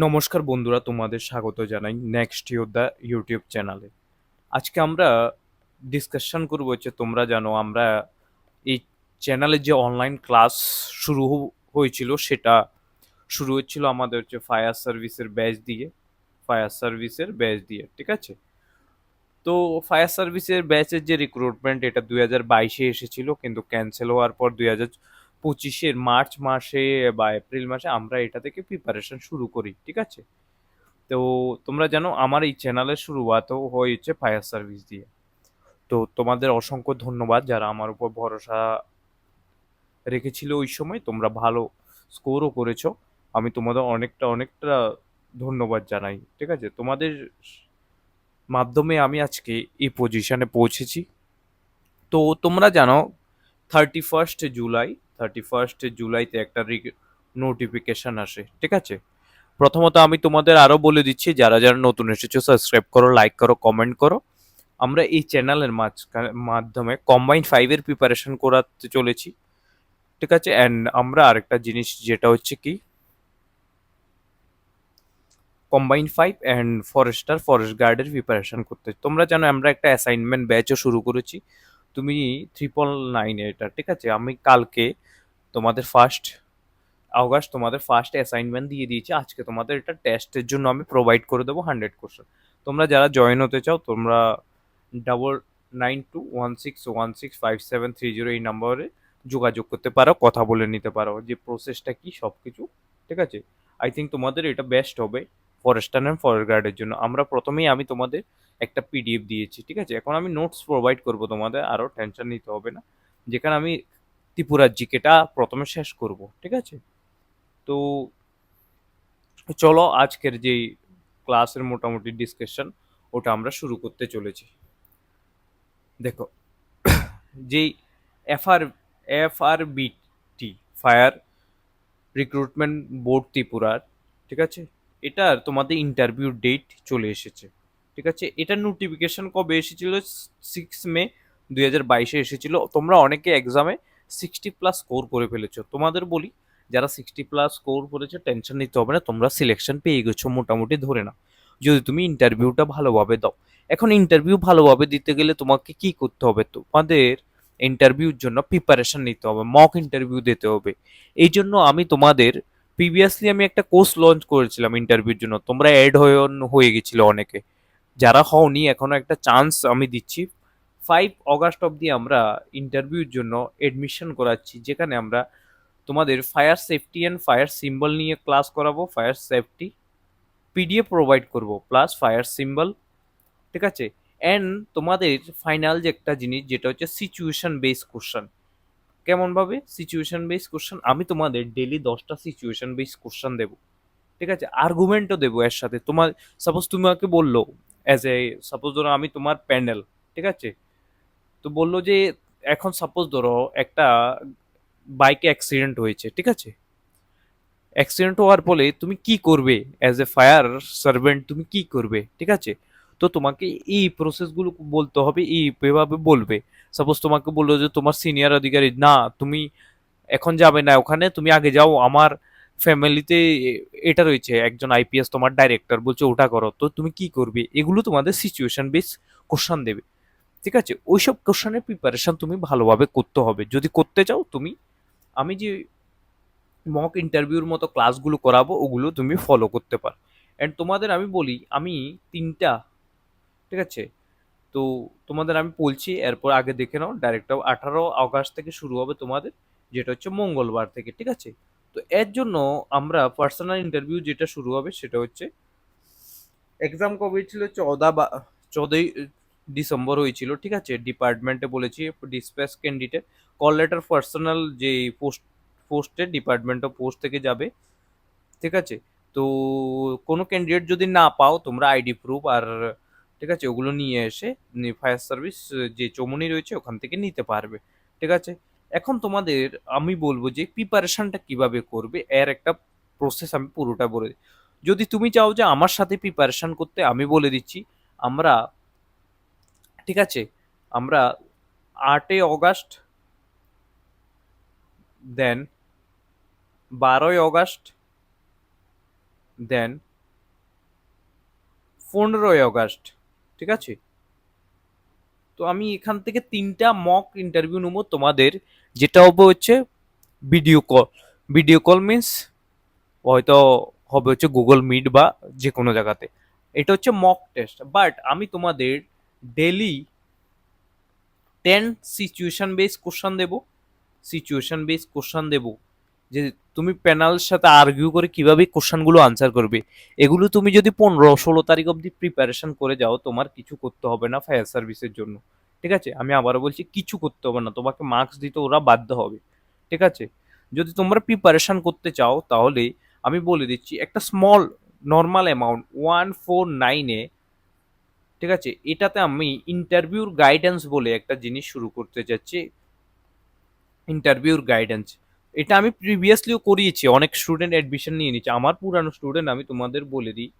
নমস্কার বন্ধুরা, তোমাদের স্বাগত জানাই নেক্সট ইয়োর দ্য ইউটিউব চ্যানেলে। আজকে আমরা ডিসকাশন করবো হচ্ছে, তোমরা জানো আমরা এই চ্যানেলে যে অনলাইন ক্লাস হয়েছিল, সেটা শুরু হচ্ছিল আমাদের হচ্ছে ফায়ার সার্ভিসের ব্যাচ দিয়ে, ঠিক আছে। তো ফায়ার সার্ভিসের ব্যাচের যে রিক্রুটমেন্ট, এটা 2022-এ এসেছিল, কিন্তু ক্যান্সেল হওয়ার পর 2025-এর মার্চ মাসে বা এপ্রিল মাসে আমরা এটা থেকে প্রিপারেশন শুরু করি, ঠিক আছে। তো তোমরা জানো আমার এই চ্যানেলের শুরুয়াতও হয়েছে ফায়ার সার্ভিস দিয়ে। তো তোমাদের অসংখ্য ধন্যবাদ যারা আমার উপর ভরসা রেখেছিল ওই সময়, তোমরা ভালো স্কোরও করেছো। আমি তোমাদের অনেকটা অনেকটা ধন্যবাদ জানাই, ঠিক আছে। তোমাদের মাধ্যমে আমি আজকে এই পজিশনে পৌঁছেছি। তো তোমরা জানো 31 জুলাই 31 জুলাইতে একটা নোটিফিকেশন আসে, ঠিক আছে। প্রথমত আমি তোমাদের আরো বলে দিচ্ছি, যারা যারা নতুন এসেছো সাবস্ক্রাইব করো, লাইক করো, কমেন্ট করো। আমরা এই চ্যানেলের মাধ্যমে কম্বাইন্ড 5-এর প্রিপারেশন করাতে চলেছি, ঠিক আছে। অ্যান্ড আমরা আরেকটা জিনিস যেটা হচ্ছে কি, কম্বাইন্ড 5 অ্যান্ড ফরেস্ট গার্ডের প্রিপারেশন করতে তোমরা জানো আমরা একটা অ্যাসাইনমেন্ট ব্যাচও শুরু করেছি। তুমি 999 এটা, ঠিক আছে। আমি কালকে তোমাদের 1 আগস্ট তোমাদের ফার্স্ট অ্যাসাইনমেন্ট দিয়ে দিয়েছি। আজকে তোমাদের এটা টেস্টের জন্য আমি প্রোভাইড করে দেবো 100 কোশ্চেন। তোমরা যারা জয়েন হতে চাও, তোমরা 9921616573 এই নম্বরে যোগাযোগ করতে পারো, কথা বলে নিতে পারো যে প্রসেসটা কি সব কিছু, ঠিক আছে। আই থিঙ্ক তোমাদের এটা বেস্ট হবে ফরেস্টার অ্যান্ড ফরেস্ট গার্ডের জন্য। আমি তোমাদের একটা পিডিএফ দিয়েছি, ঠিক আছে। এখন আমি নোটস প্রোভাইড করব তোমাদের, আরও টেনশন নিতে হবে না। যেখানে আমি ত্রিপুরার জিকেটা প্রথমে শেষ করব, ঠিক আছে। তো চলো আজকের যেই ক্লাসের মোটামুটি ডিসকাশন, ওটা আমরা শুরু করতে চলেছি। দেখো, যেই এফআর এফআরবিটি ফায়ার রিক্রুটমেন্ট বোর্ড ত্রিপুরার, ঠিক আছে, এটার তোমাদের ইন্টারভিউ ডেট চলে এসেছে, ঠিক আছে। এটার নোটিফিকেশন কবে এসেছিল? 6 মে 2022-এ এসেছিল। তোমরা অনেকে এক্সামে 60+ স্কোর করে ফেলেছো। তোমাদের বলি, যারা 60+ স্কোর করেছো টেনশন নিতে হবে না, তোমরা সিলেকশন পেয়ে গেছো মোটামুটি ধরে নাও, যদি তুমি ইন্টারভিউটা ভালোভাবে দাও। এখন ইন্টারভিউ ভালোভাবে দিতে গেলে তোমাকে কি করতে হবে? তোমাদের ইন্টারভিউর জন্য প্রিপারেশন নিতে হবে, মক ইন্টারভিউ দিতে হবে। এই জন্য আমি তোমাদের প্রিভিয়াসলি আমি একটা কোর্স লঞ্চ করেছিলাম ইন্টারভিউর জন্য, তোমরা অ্যাড হয়ে গেছিল অনেকে। যারা হওনি এখনো একটা চান্স আমি দিচ্ছি। 5 আগস্ট অবধি আমরা ইন্টারভিউর জন্য এডমিশন করাচ্ছি, যেখানে আমরা তোমাদের fire safety and fire symbol নিয়ে ক্লাস করাবো। ফায়ার সেফটি পিডিএফ প্রোভাইড করব প্লাস ফায়ার সিম্বল, ঠিক আছে। অ্যান্ড তোমাদের ফাইনাল যে একটা জিনিস, যেটা হচ্ছে সিচুয়েশন বেস কোশ্চেন। কেমন ভাবে সিচুয়েশন বেস কোশ্চেন? আমি তোমাদের ডেলি 10টা সিচুয়েশন বেস কোশ্চেন দেবো, ঠিক আছে। আর্গুমেন্টও দেবো এর সাথে। তোমার সাপোজ তোমাকে বললো, অ্যাজ এ সাপোজ ধরো আমি তোমার প্যানেল, ঠিক আছে। তো বললো যে এখন সাপোজ ধরো একটা বাইকে অ্যাক্সিডেন্ট হয়েছে, ঠিক আছে। অ্যাক্সিডেন্ট হওয়ার ফলে তুমি কি করবে? অ্যাজ এ ফায়ার সার্ভেন্ট তুমি কি করবে, ঠিক আছে। তো তোমাকে এই প্রসেসগুলো বলতে হবে, এইভাবে বলবে। সাপোজ তোমাকে বললো যে তোমার সিনিয়র অধিকারী, না তুমি এখন যাবে না ওখানে, তুমি আগে যাও, আমার ফ্যামিলিতে এটা রয়েছে, একজন আইপিএস তোমার ডাইরেক্টর বলছে ওটা করো, তো তুমি কি করবে? এগুলো তোমাদের সিচুয়েশন বেস কোশ্চান দেবে, ঠিক আছে। ওইসব কোশ্চানের প্রিপারেশন তুমি ভালোভাবে করতে হবে যদি করতে চাও তুমি। আমি যে মক ইন্টারভিউর মতো ক্লাসগুলো করাবো, ওগুলো তুমি ফলো করতে পারো। অ্যান্ড তোমাদের আমি বলি, আমি তিনটা, ঠিক আছে। তো তোমাদের আমি বলছি, এরপর আগে দেখে নাও। ডাইরেক্ট 18 আগস্ট থেকে শুরু হবে তোমাদের, যেটা হচ্ছে মঙ্গলবার থেকে, ঠিক আছে। তো এর জন্য আমরা পার্সোনাল ইন্টারভিউ যেটা শুরু হবে সেটা হচ্ছে, এক্সাম কবে ছিল? 14ই ডিসেম্বর হয়েছিল, ঠিক আছে। ডিপার্টমেন্টে বলেছি dispatch candidate call letter personal যে পোস্টে ডিপার্টমেন্ট অফ পোস্ট থেকে যাবে, ঠিক আছে। তো কোনো ক্যান্ডিডেট যদি না পাও, তোমরা আইডি প্রুফ আর, ঠিক আছে, ওগুলো নিয়ে এসে ফায়ার সার্ভিস যে চৌমুনি রয়েছে ওখান থেকে নিতে পারবে, ঠিক আছে। এখন তোমাদের আমি বলবো যে প্রিপারেশনটা কিভাবে করবে, এর একটা প্রসেস আমি পুরোটা বলে দিই। যদি তুমি চাও যে আমার সাথে প্রিপারেশন করতে, আমি বলে দিচ্ছি। আমরা, ঠিক আছে, আমরা 8 আগস্ট, দেন 12 আগস্ট, দেন 15ই আগস্ট, ঠিক আছে। তো আমি এখান থেকে 3টা মক ইন্টারভিউ নেবো তোমাদের, যেটা হবে হচ্ছে video call. Video call means হয়তো হবে হচ্ছে গুগল মিট বা যে কোনো জায়গাতে। এটা হচ্ছে মক টেস্ট, বাট আমি তোমাদের ডেলি 10 সিচুয়েশন বেস কোশ্চান দেবো। সিচুয়েশন বেস কোশ্চান দেবো, যে তুমি প্যানেলের সাথে আর্গিউ করে কিভাবে কোশ্চানগুলো আনসার করবে। এগুলো তুমি যদি 15-16 তারিখ অবধি প্রিপারেশন করে যাও, তোমার কিছু করতে হবে না ফায়ার সার্ভিসের জন্য, ঠিক আছে। আমি আবারও বলছি, কিছু করতে হবে না, তোমাকে মার্কস দিতে ওরা বাধ্য হবে, ঠিক আছে। যদি তোমরা প্রিপারেশন করতে চাও তাহলে আমি বলে দিচ্ছি, একটা স্মল নর্মাল অ্যামাউন্ট 149-এ, ঠিক আছে, এটাতে আমি ইন্টারভিউর গাইডেন্স বলে একটা জিনিস শুরু করতে যাচ্ছি। ইন্টারভিউর গাইডেন্স, এটা আমি প্রিভিয়াসলিও করিয়েছি, অনেক স্টুডেন্ট অ্যাডমিশন নিয়ে নিচ্ছে। আমার পুরানো স্টুডেন্ট, আমি তোমাদের বলে দিই,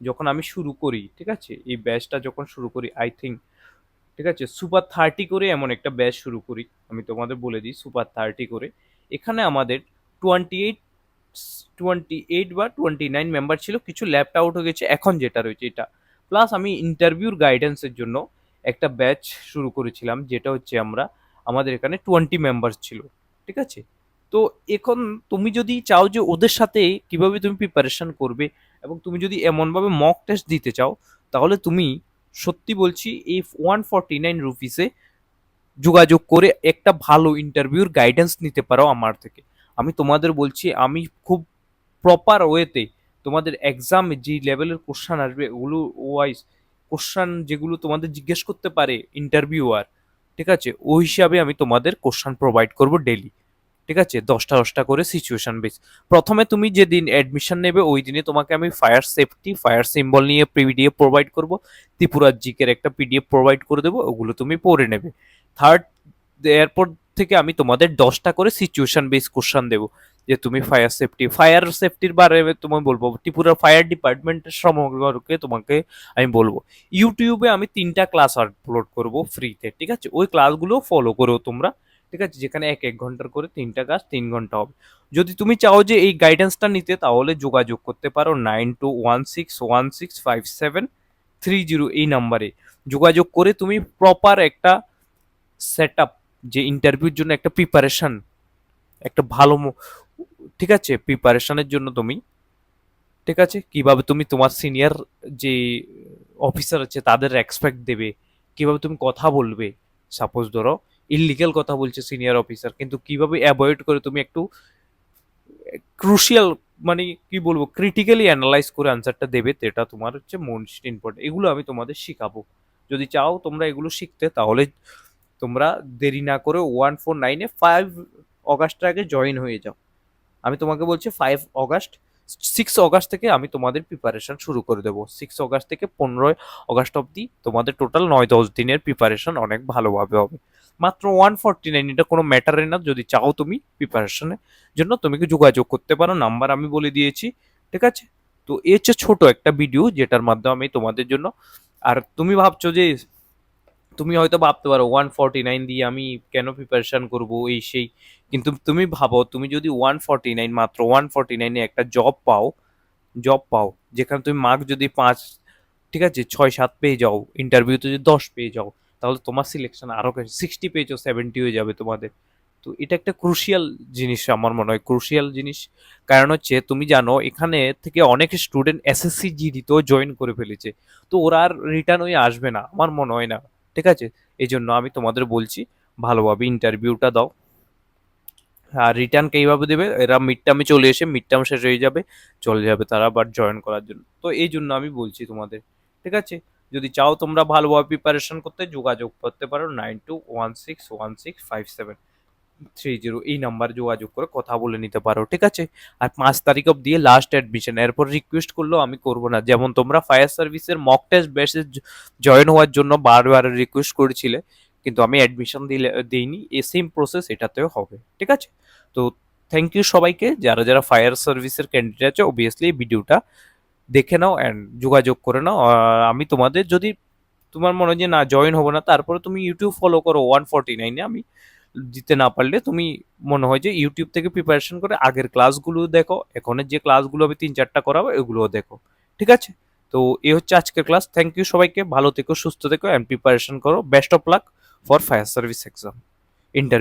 যখন আমি শুরু করি, ঠিক আছে, এই ব্যাচটা যখন শুরু করি, আই থিঙ্ক, ঠিক আছে, সুপার 30 করে এমন একটা ব্যাচ শুরু করি। আমি তোমাদের বলে দিই, সুপার 30 করে এখানে আমাদের 28 বা 29 মেম্বার ছিল, কিছু ল্যাপট আউট হয়ে গেছে, এখন যেটা রয়েছে এটা। প্লাস আমি ইন্টারভিউর গাইডেন্সের জন্য একটা ব্যাচ শুরু করেছিলাম, যেটা হচ্ছে আমাদের এখানে 20 মেম্বার ছিল, ঠিক আছে। তো এখন তুমি যদি চাও যে ওদের সাথে কিভাবে তুমি প্রিপারেশন করবে, এবং তুমি যদি এমনভাবে মক টেস্ট দিতে চাও, তাহলে তুমি, সত্যি বলছি, এই 149 রুপিসে যোগাযোগ করে একটা ভালো ইন্টারভিউর গাইডেন্স নিতে পারো আমার থেকে। আমি তোমাদের বলছি, আমি খুব প্রপার ওয়েতে তোমাদের এক্সামে যে লেভেলের কোশ্চান আসবে, ওগুলো ওয়াইজ কোশ্চান যেগুলো তোমাদের জিজ্ঞেস করতে পারে ইন্টারভিউয়ার, ঠিক আছে, ওই হিসাবে আমি তোমাদের কোশ্চান প্রোভাইড করব ডেলি, ঠিক আছে, 10টা 10টা করে সিচুয়েশন বেস। প্রথমে তুমি যেদিন অ্যাডমিশন নেবে ওই দিনে তোমাকে আমি ফায়ার সেফটি, ফায়ার সিম্বল নিয়ে পিডিএফ প্রোভাইড করব, ত্রিপুরার জিকের একটা পিডিএফ প্রোভাইড করে দেবো, ওগুলো তুমি পড়ে নেবে। থার্ড, এরপর থেকে আমি তোমাদের 10টা করে সিচুয়েশন বেস কোশ্চান দেবো, যে তুমি ফায়ার সেফটির বারে তোমায় বলবো, ত্রিপুরা ফায়ার ডিপার্টমেন্টের সম্পর্কে তোমাকে আমি বলবো। ইউটিউবে আমি 3টা ক্লাস আপলোড করব ফ্রিতে, ঠিক আছে, ওই ক্লাসগুলো ফলো করো তোমরা, ঠিক আছে, যেখানে 1-1 ঘন্টার করে 3টা ক্লাস, 3 ঘন্টা হবে। যদি তুমি চাও যে এই গাইডেন্সটা নিতে, তাহলে যোগাযোগ করতে পারো 9216165730 এই নাম্বারে। যোগাযোগ করে তুমি প্রপার একটা সেট আপ, যে ইন্টারভিউর জন্য একটা প্রিপারেশন, একটা ভালো ঠিক আছে, প্রিপারেশনের জন্য তুমি, ঠিক আছে, কিভাবে তুমি তোমার সিনিয়র যে অফিসার আছে তাদের রেসপেক্ট দেবে, কিভাবে তুমি কথা বলবে। সাপোজ ধরো ইললিগাল কথা বলছে সিনিয়র অফিসার, কিন্তু কিভাবে অ্যাভয়েড করে তুমি একটু ক্রুশিয়াল, মানে কি বলবো, ক্রিটিক্যালি অ্যানালাইজ করে আনসারটা দেবে, এটা তোমার হচ্ছে মোস্ট ইম্পর্টেন্ট। এগুলো আমি তোমাদের শিখাবো। যদি চাও তোমরা এগুলো শিখতে, তাহলে তোমরা দেরি না করে 149-এ 5 অগাস্টের আগে জয়েন হয়ে যাও। আমি তোমাকে বলছি 5 অগাস্ট, 6 অগাস্ট থেকে আমি তোমাদের প্রিপারেশন শুরু করে দেবো। 6 অগাস্ট থেকে 15 অগাস্ট অবধি তোমাদের টোটাল 9-10 দিনের প্রিপারেশন অনেক ভালোভাবে হবে। মাত্র 149, এটা কোনো ম্যাটারে না। যদি চাও তুমি প্রিপারেশনের জন্য, তুমি কি যোগাযোগ করতে পারো, নাম্বার আমি বলে দিয়েছি, ঠিক আছে। তো এই হচ্ছে ছোট একটা ভিডিও, যেটার মাধ্যমে আমি তোমাদের জন্য, আর তুমি ভাবছো যে, তুমি হয়তো ভাবতে পারো 149 দিয়ে আমি কেন প্রিপারেশন করব এই সেই, কিন্তু তুমি ভাবো, তুমি যদি 149, মাত্র 149-এ একটা জব পাও, যেখানে তুমি মার্ক যদি 5, ঠিক আছে, 6-7 পেয়ে যাও, ইন্টারভিউতে যদি 10 পেয়ে যাও, তাহলে তোমার সিলেকশন আরো 60 পেয়েছো, 70 হয়ে যাবে তোমাদের। তো এটা একটা ক্রুশিয়াল জিনিস, আমার মনে হয় ক্রুশিয়াল জিনিস। কারণ হচ্ছে, তুমি জানো এখানে থেকে অনেক স্টুডেন্ট এসএসসি জিডিতেও জয়েন করে ফেলেছে, তো ওরা আর রিটার্ন হয়ে আসবে না, আমার মনে হয় না, ঠিক আছে। এই জন্য আমি তোমাদের বলছি, ভালোভাবে ইন্টারভিউটা দাও। আর রিটার্ন কিভাবে দেবে, এরা মিড টার্মে চলে এসে, মিড টার্ম শেষ হয়ে যাবে, চলে যাবে তারা আবার জয়েন করার জন্য। তো এই জন্য আমি বলছি তোমাদের, ঠিক আছে। যদি চাও তোমরা ভালোভাবে প্রিপারেশন করতে, যোগাযোগ করতে পারো 9216165730 এই নাম্বার যোগাযোগ করে কথা বলে নিতে পারো, ঠিক আছে। আর 5 তারিখ অব্দি লাস্ট অ্যাডমিশন, এরপর রিকোয়েস্ট করলেও আমি করবো না। যেমন তোমরা ফায়ার সার্ভিসের মক টেস্ট বেসে জয়েন হওয়ার জন্য বারবার রিকোয়েস্ট করেছিলে, কিন্তু আমি অ্যাডমিশন দিইনি, এই সেম প্রসেস এটাতেও হবে, ঠিক আছে। তো থ্যাংক ইউ সবাইকে, যারা যারা ফায়ার সার্ভিসের ক্যান্ডিডেট আছে, অবভিয়াসলি এই ভিডিওটা দেখে নাও অ্যান্ড যোগাযোগ করে নাও। আমি তোমাদের, যদি তোমার মনে হয় যে না জয়েন হবো না, তারপরে তুমি ইউটিউব ফলো করো 149-এ, আমি দিতে না পারলে তুমি মনে হয় যে ইউটিউব থেকে প্রিপারেশন করে আগের ক্লাসগুলো দেখো, এখনের যে ক্লাসগুলো আমি 3-4টা করাবো এগুলোও দেখো। ঠিক আছে? তো এই হচ্ছে আজকের ক্লাস। থ্যাংক ইউ সবাইকে। ভালো থেকো, সুস্থ থেকো, অ্যান্ড প্রিপারেশন করো। Best of luck for fire service exam interview.